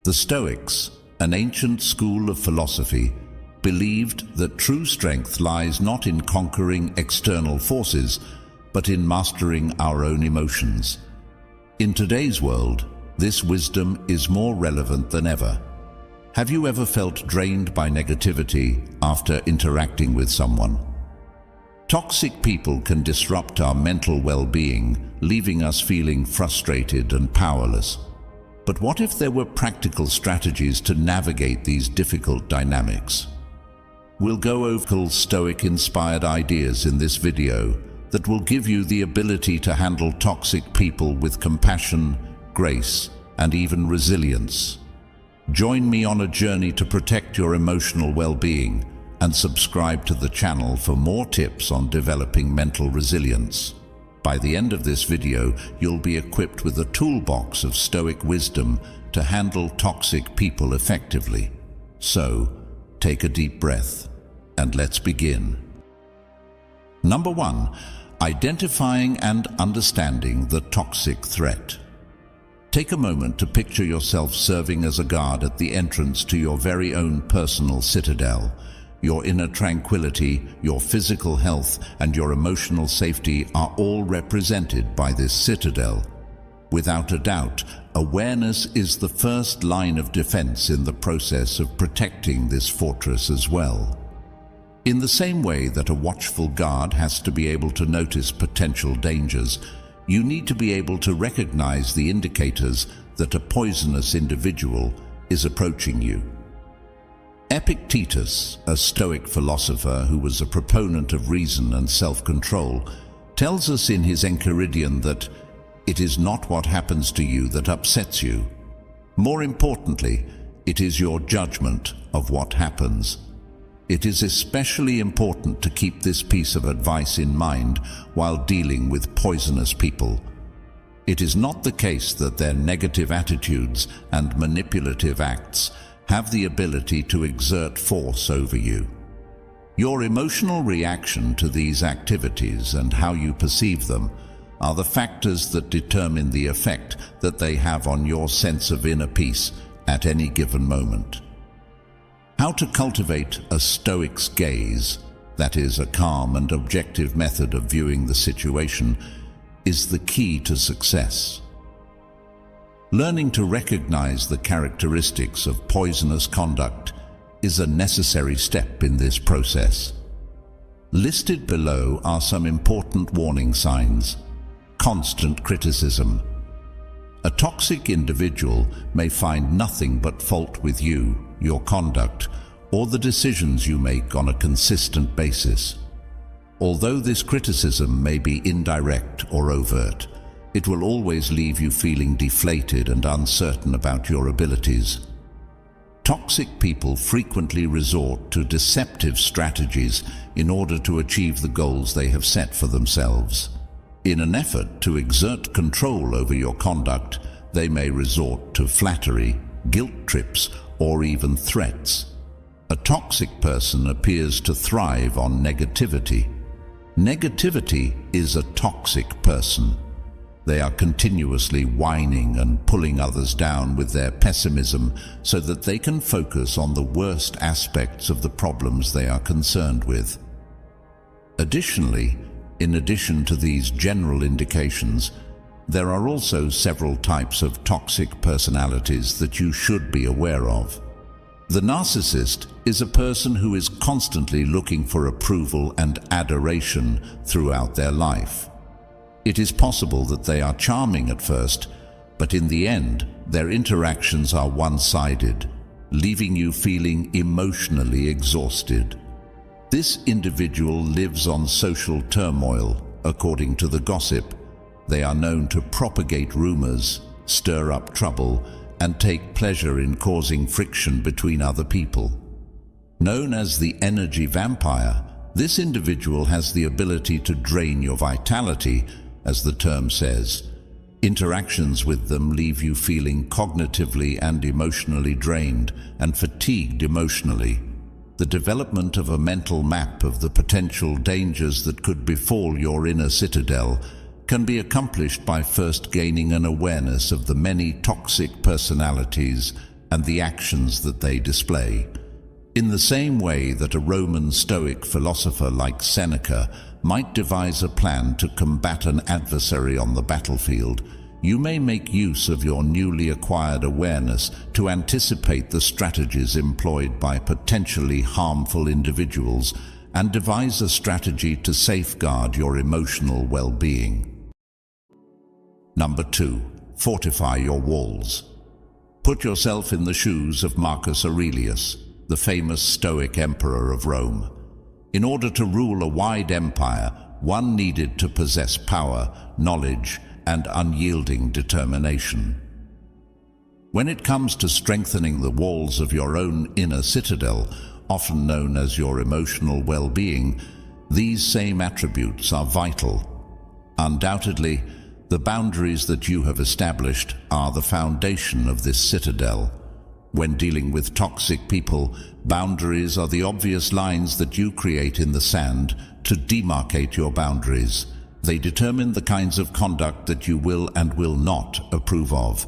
The Stoics, an ancient school of philosophy, believed that true strength lies not in conquering external forces, but in mastering our own emotions. In today's world, this wisdom is more relevant than ever. Have you ever felt drained by negativity after interacting with someone? Toxic people can disrupt our mental well-being, leaving us feeling frustrated and powerless. But what if there were practical strategies to navigate these difficult dynamics? We'll go over Stoic-inspired ideas in this video that will give you the ability to handle toxic people with compassion, grace, and even resilience. Join me on a journey to protect your emotional well-being and subscribe to the channel for more tips on developing mental resilience. By the end of this video, you'll be equipped with a toolbox of Stoic wisdom to handle toxic people effectively. So, take a deep breath and let's begin. Number 1. Identifying and understanding the toxic threat. Take a moment to picture yourself serving as a guard at the entrance to your very own personal citadel. Your inner tranquility, your physical health, and your emotional safety are all represented by this citadel. Without a doubt, awareness is the first line of defense in the process of protecting this fortress as well. In the same way that a watchful guard has to be able to notice potential dangers, you need to be able to recognize the indicators that a poisonous individual is approaching you. Epictetus, a Stoic philosopher who was a proponent of reason and self-control, tells us in his Enchiridion that it is not what happens to you that upsets you. More importantly, it is your judgment of what happens. It is especially important to keep this piece of advice in mind while dealing with poisonous people. It is not the case that their negative attitudes and manipulative acts have the ability to exert force over you. Your emotional reaction to these activities and how you perceive them are the factors that determine the effect that they have on your sense of inner peace at any given moment. How to cultivate a Stoic's gaze, that is, a calm and objective method of viewing the situation, is the key to success. Learning to recognize the characteristics of poisonous conduct is a necessary step in this process. Listed below are some important warning signs. Constant criticism. A toxic individual may find nothing but fault with you, your conduct, or the decisions you make on a consistent basis. Although this criticism may be indirect or overt, it will always leave you feeling deflated and uncertain about your abilities. Toxic people frequently resort to deceptive strategies in order to achieve the goals they have set for themselves. In an effort to exert control over your conduct, they may resort to flattery, guilt trips, or even threats. A toxic person appears to thrive on negativity. Negativity is a toxic person. They are continuously whining and pulling others down with their pessimism so that they can focus on the worst aspects of the problems they are concerned with. Additionally, in addition to these general indications, there are also several types of toxic personalities that you should be aware of. The narcissist is a person who is constantly looking for approval and adoration throughout their life. It is possible that they are charming at first, but in the end, their interactions are one-sided, leaving you feeling emotionally exhausted. This individual lives on social turmoil, according to the gossip. They are known to propagate rumors, stir up trouble, and take pleasure in causing friction between other people. Known as the energy vampire, this individual has the ability to drain your vitality, as the term says. Interactions with them leave you feeling cognitively and emotionally drained and fatigued emotionally. The development of a mental map of the potential dangers that could befall your inner citadel can be accomplished by first gaining an awareness of the many toxic personalities and the actions that they display. In the same way that a Roman Stoic philosopher like Seneca might devise a plan to combat an adversary on the battlefield, you may make use of your newly acquired awareness to anticipate the strategies employed by potentially harmful individuals and devise a strategy to safeguard your emotional well-being. Number 2. Fortify your walls. Put yourself in the shoes of Marcus Aurelius, the famous Stoic emperor of Rome. In order to rule a wide empire, one needed to possess power, knowledge, and unyielding determination. When it comes to strengthening the walls of your own inner citadel, often known as your emotional well-being, these same attributes are vital. Undoubtedly, the boundaries that you have established are the foundation of this citadel. When dealing with toxic people, boundaries are the obvious lines that you create in the sand to demarcate your boundaries. They determine the kinds of conduct that you will and will not approve of.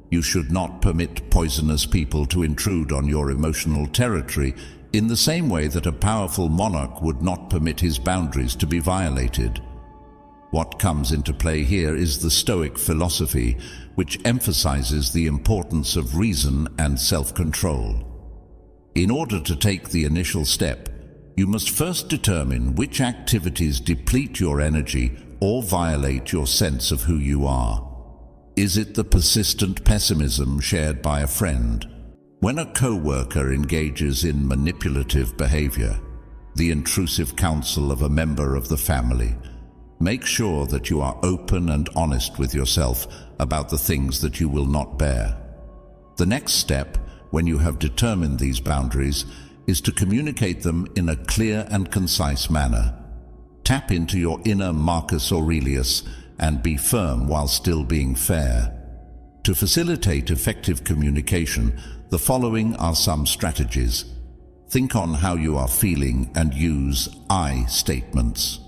You should not permit poisonous people to intrude on your emotional territory in the same way that a powerful monarch would not permit his boundaries to be violated. What comes into play here is the Stoic philosophy, which emphasizes the importance of reason and self-control. In order to take the initial step, you must first determine which activities deplete your energy or violate your sense of who you are. Is it the persistent pessimism shared by a friend? When a co-worker engages in manipulative behavior, the intrusive counsel of a member of the family, make sure that you are open and honest with yourself about the things that you will not bear. The next step, when you have determined these boundaries, is to communicate them in a clear and concise manner. Tap into your inner Marcus Aurelius and be firm while still being fair. To facilitate effective communication, the following are some strategies. Think on how you are feeling and use I statements.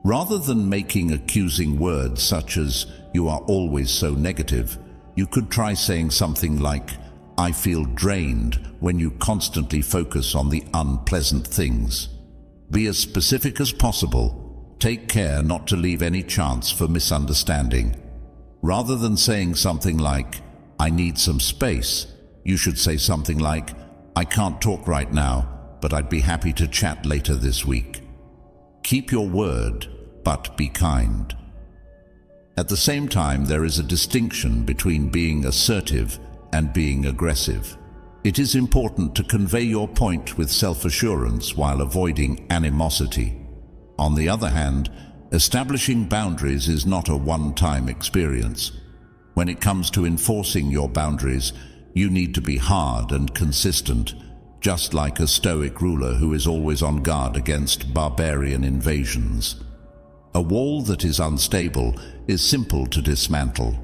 Rather than making accusing words such as "you are always so negative," you could try saying something like, "I feel drained," when you constantly focus on the unpleasant things. Be as specific as possible. Take care not to leave any chance for misunderstanding. Rather than saying something like, "I need some space," you should say something like, "I can't talk right now, but I'd be happy to chat later this week." Keep your word, but be kind. At the same time, there is a distinction between being assertive and being aggressive. It is important to convey your point with self-assurance while avoiding animosity. On the other hand, establishing boundaries is not a one-time experience. When it comes to enforcing your boundaries, you need to be hard and consistent, just like a Stoic ruler who is always on guard against barbarian invasions. A wall that is unstable is simple to dismantle.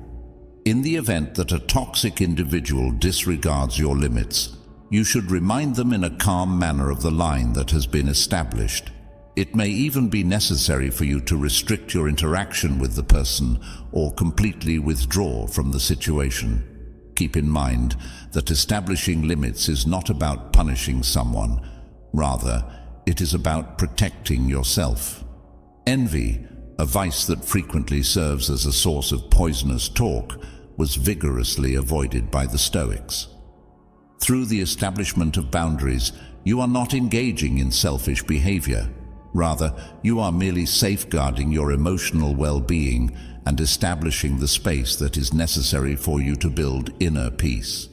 In the event that a toxic individual disregards your limits, you should remind them in a calm manner of the line that has been established. It may even be necessary for you to restrict your interaction with the person or completely withdraw from the situation. Keep in mind that establishing limits is not about punishing someone. Rather, it is about protecting yourself. Envy, a vice that frequently serves as a source of poisonous talk, was vigorously avoided by the Stoics. Through the establishment of boundaries, you are not engaging in selfish behavior. Rather, you are merely safeguarding your emotional well-being and establishing the space that is necessary for you to build inner peace.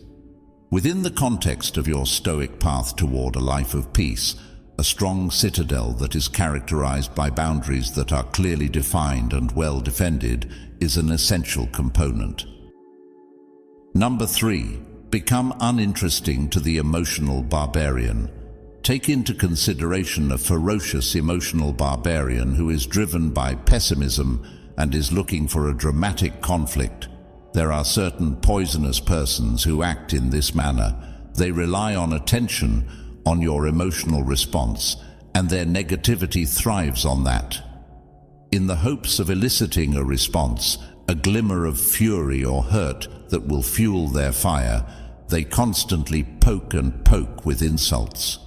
Within the context of your Stoic path toward a life of peace, a strong citadel that is characterized by boundaries that are clearly defined and well defended is an essential component. Number 3. Become uninteresting to the emotional barbarian. Take into consideration a ferocious emotional barbarian who is driven by pessimism and is looking for a dramatic conflict. There are certain poisonous persons who act in this manner. They rely on attention, on your emotional response, and their negativity thrives on that. In the hopes of eliciting a response, a glimmer of fury or hurt that will fuel their fire, They constantly poke and poke with insults.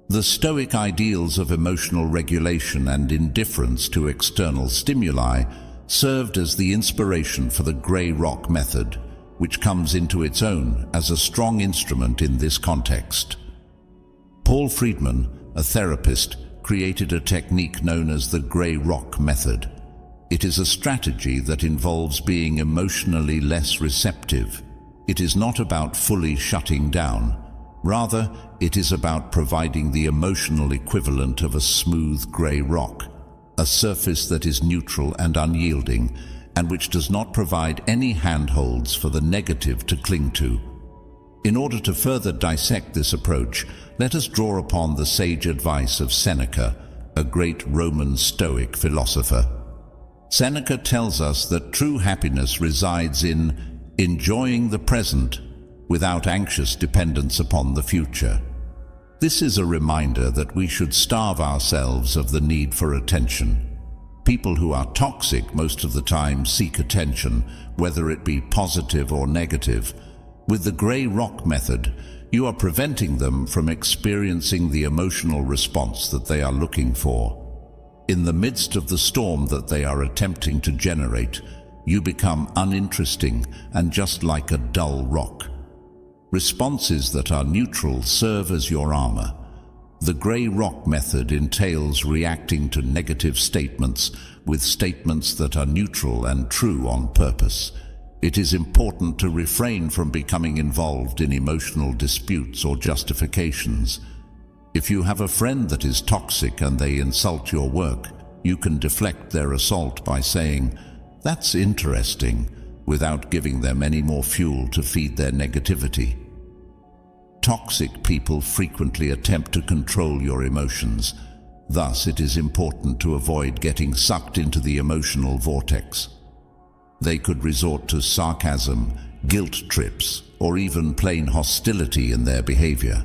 The Stoic ideals of emotional regulation and indifference to external stimuli served as the inspiration for the grey rock method, which comes into its own as a strong instrument in this context. Paul Friedman, a therapist, created a technique known as the grey rock method. It is a strategy that involves being emotionally less receptive. It is not about fully shutting down. Rather, it is about providing the emotional equivalent of a smooth grey rock, a surface that is neutral and unyielding, and which does not provide any handholds for the negative to cling to. In order to further dissect this approach, let us draw upon the sage advice of Seneca, a great Roman Stoic philosopher. Seneca tells us that true happiness resides in enjoying the present without anxious dependence upon the future. This is a reminder that we should starve ourselves of the need for attention. People who are toxic most of the time seek attention, whether it be positive or negative. With the grey rock method, you are preventing them from experiencing the emotional response that they are looking for. In the midst of the storm that they are attempting to generate, you become uninteresting and just like a dull rock. Responses that are neutral serve as your armor. The grey rock method entails reacting to negative statements with statements that are neutral and true on purpose. It is important to refrain from becoming involved in emotional disputes or justifications. If you have a friend that is toxic and they insult your work, you can deflect their assault by saying, "That's interesting," without giving them any more fuel to feed their negativity. Toxic people frequently attempt to control your emotions. Thus, it is important to avoid getting sucked into the emotional vortex. They could resort to sarcasm, guilt trips, or even plain hostility in their behavior.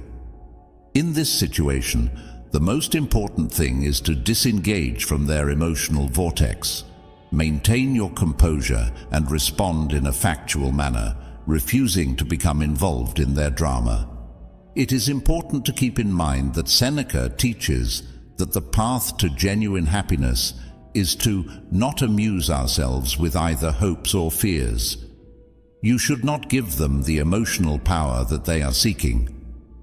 In this situation, the most important thing is to disengage from their emotional vortex. Maintain your composure and respond in a factual manner, refusing to become involved in their drama. It is important to keep in mind that Seneca teaches that the path to genuine happiness is to not amuse ourselves with either hopes or fears. You should not give them the emotional power that they are seeking.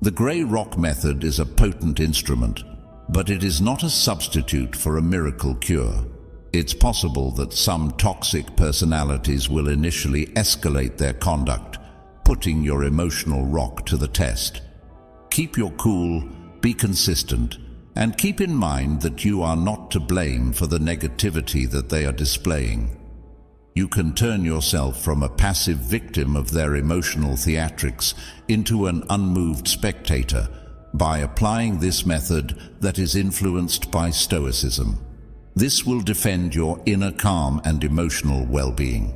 The grey rock method is a potent instrument, but it is not a substitute for a miracle cure. It's possible that some toxic personalities will initially escalate their conduct, putting your emotional rock to the test. Keep your cool, be consistent, and keep in mind that you are not to blame for the negativity that they are displaying. You can turn yourself from a passive victim of their emotional theatrics into an unmoved spectator by applying this method that is influenced by Stoicism. This will defend your inner calm and emotional well-being.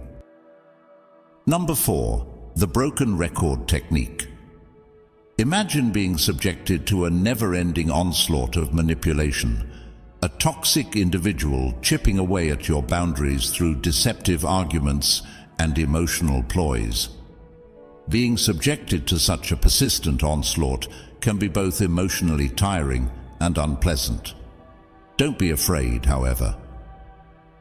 Number 4. The broken record technique. Imagine being subjected to a never-ending onslaught of manipulation, a toxic individual chipping away at your boundaries through deceptive arguments and emotional ploys. Being subjected to such a persistent onslaught can be both emotionally tiring and unpleasant. Don't be afraid, however.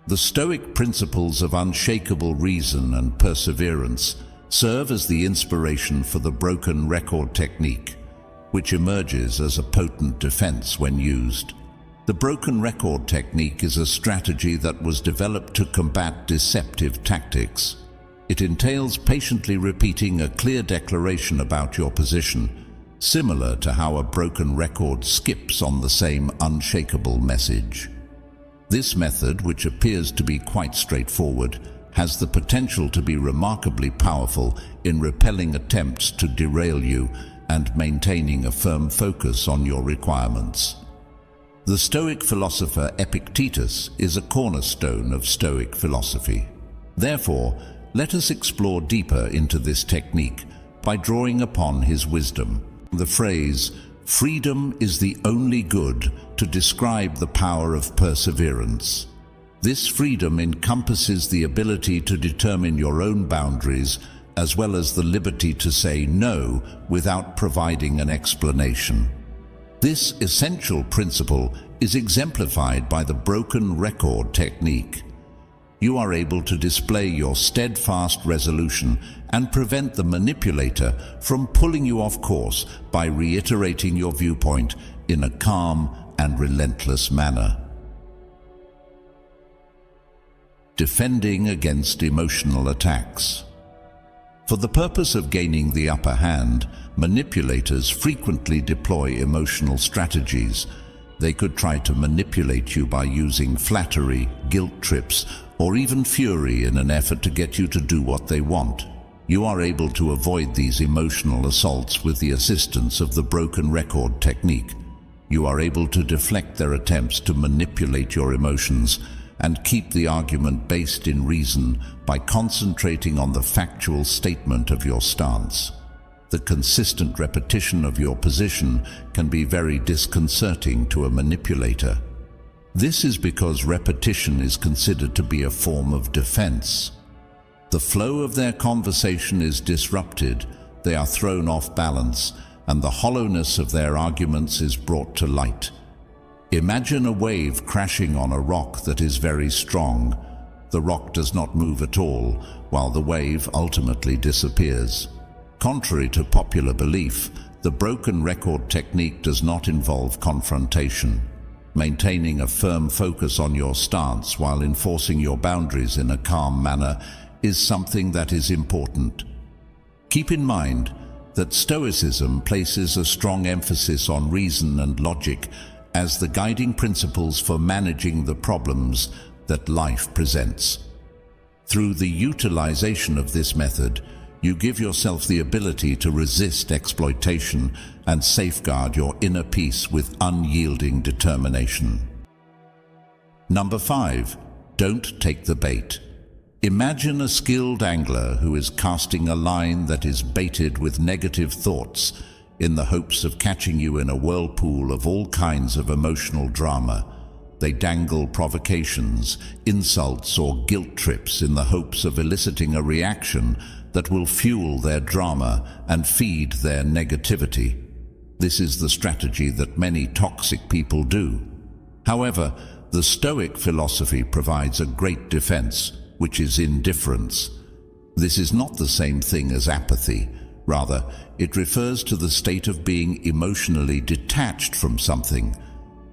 The Stoic principles of unshakable reason and perseverance serve as the inspiration for the broken record technique, which emerges as a potent defense when used. The broken record technique is a strategy that was developed to combat deceptive tactics. It entails patiently repeating a clear declaration about your position, similar to how a broken record skips on the same unshakable message. This method, which appears to be quite straightforward, has the potential to be remarkably powerful in repelling attempts to derail you and maintaining a firm focus on your requirements. The Stoic philosopher Epictetus is a cornerstone of Stoic philosophy. Therefore, let us explore deeper into this technique by drawing upon his wisdom. The phrase, "freedom is the only good," to describe the power of perseverance. This freedom encompasses the ability to determine your own boundaries as well as the liberty to say no without providing an explanation. This essential principle is exemplified by the broken record technique. You are able to display your steadfast resolution and prevent the manipulator from pulling you off course by reiterating your viewpoint in a calm and relentless manner. Defending against emotional attacks. For the purpose of gaining the upper hand, manipulators frequently deploy emotional strategies. They could try to manipulate you by using flattery, guilt trips, or even fury in an effort to get you to do what they want. You are able to avoid these emotional assaults with the assistance of the broken record technique. You are able to deflect their attempts to manipulate your emotions and keep the argument based in reason by concentrating on the factual statement of your stance. The consistent repetition of your position can be very disconcerting to a manipulator. This is because repetition is considered to be a form of defense. The flow of their conversation is disrupted, they are thrown off balance, and the hollowness of their arguments is brought to light. Imagine a wave crashing on a rock that is very strong. The rock does not move at all, while the wave ultimately disappears. Contrary to popular belief, the broken record technique does not involve confrontation. Maintaining a firm focus on your stance while enforcing your boundaries in a calm manner is something that is important. Keep in mind that Stoicism places a strong emphasis on reason and logic as the guiding principles for managing the problems that life presents. Through the utilization of this method, you give yourself the ability to resist exploitation and safeguard your inner peace with unyielding determination. Number 5. Don't take the bait. Imagine a skilled angler who is casting a line that is baited with negative thoughts in the hopes of catching you in a whirlpool of all kinds of emotional drama. They dangle provocations, insults, or guilt trips in the hopes of eliciting a reaction that will fuel their drama and feed their negativity. This is the strategy that many toxic people do. However, the Stoic philosophy provides a great defense, which is indifference. This is not the same thing as apathy. Rather, it refers to the state of being emotionally detached from something.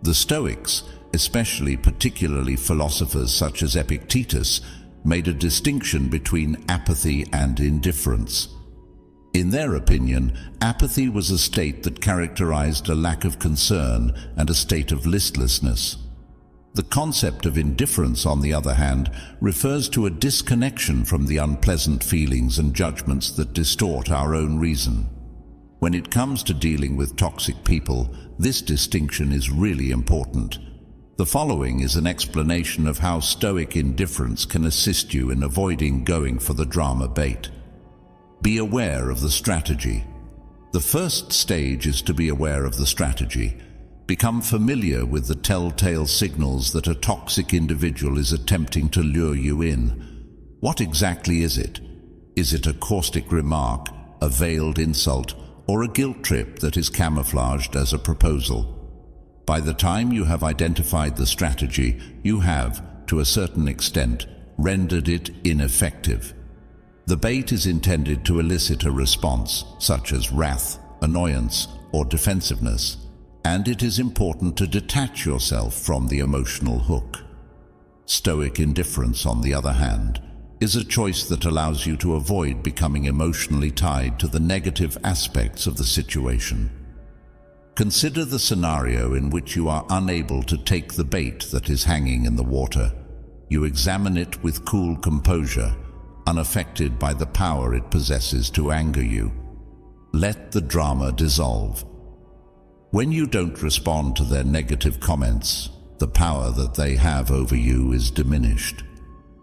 The Stoics, especially particularly philosophers such as Epictetus, made a distinction between apathy and indifference. In their opinion, apathy was a state that characterized a lack of concern and a state of listlessness. The concept of indifference, on the other hand, refers to a disconnection from the unpleasant feelings and judgments that distort our own reason. When it comes to dealing with toxic people, this distinction is really important. The following is an explanation of how Stoic indifference can assist you in avoiding going for the drama bait. Be aware of the strategy. The first stage is to be aware of the strategy. Become familiar with the telltale signals that a toxic individual is attempting to lure you in. What exactly is it? Is it a caustic remark, a veiled insult, or a guilt trip that is camouflaged as a proposal? By the time you have identified the strategy, you have, to a certain extent, rendered it ineffective. The bait is intended to elicit a response, such as wrath, annoyance, or defensiveness, and it is important to detach yourself from the emotional hook. Stoic indifference, on the other hand, is a choice that allows you to avoid becoming emotionally tied to the negative aspects of the situation. Consider the scenario in which you are unable to take the bait that is hanging in the water. You examine it with cool composure, unaffected by the power it possesses to anger you. Let the drama dissolve. When you don't respond to their negative comments, the power that they have over you is diminished.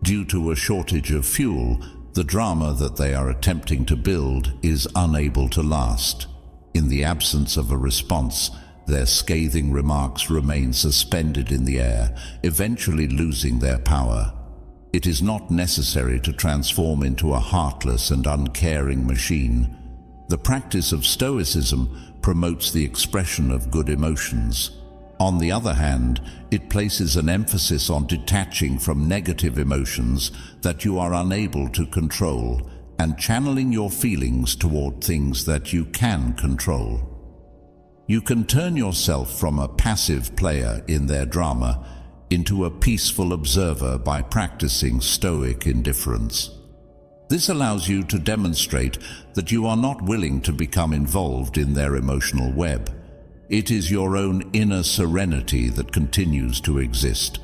Due to a shortage of fuel, the drama that they are attempting to build is unable to last. In the absence of a response, their scathing remarks remain suspended in the air, eventually losing their power. It is not necessary to transform into a heartless and uncaring machine. The practice of Stoicism promotes the expression of good emotions. On the other hand, it places an emphasis on detaching from negative emotions that you are unable to control and channeling your feelings toward things that you can control. You can turn yourself from a passive player in their drama into a peaceful observer by practicing Stoic indifference. This allows you to demonstrate that you are not willing to become involved in their emotional web. It is your own inner serenity that continues to exist,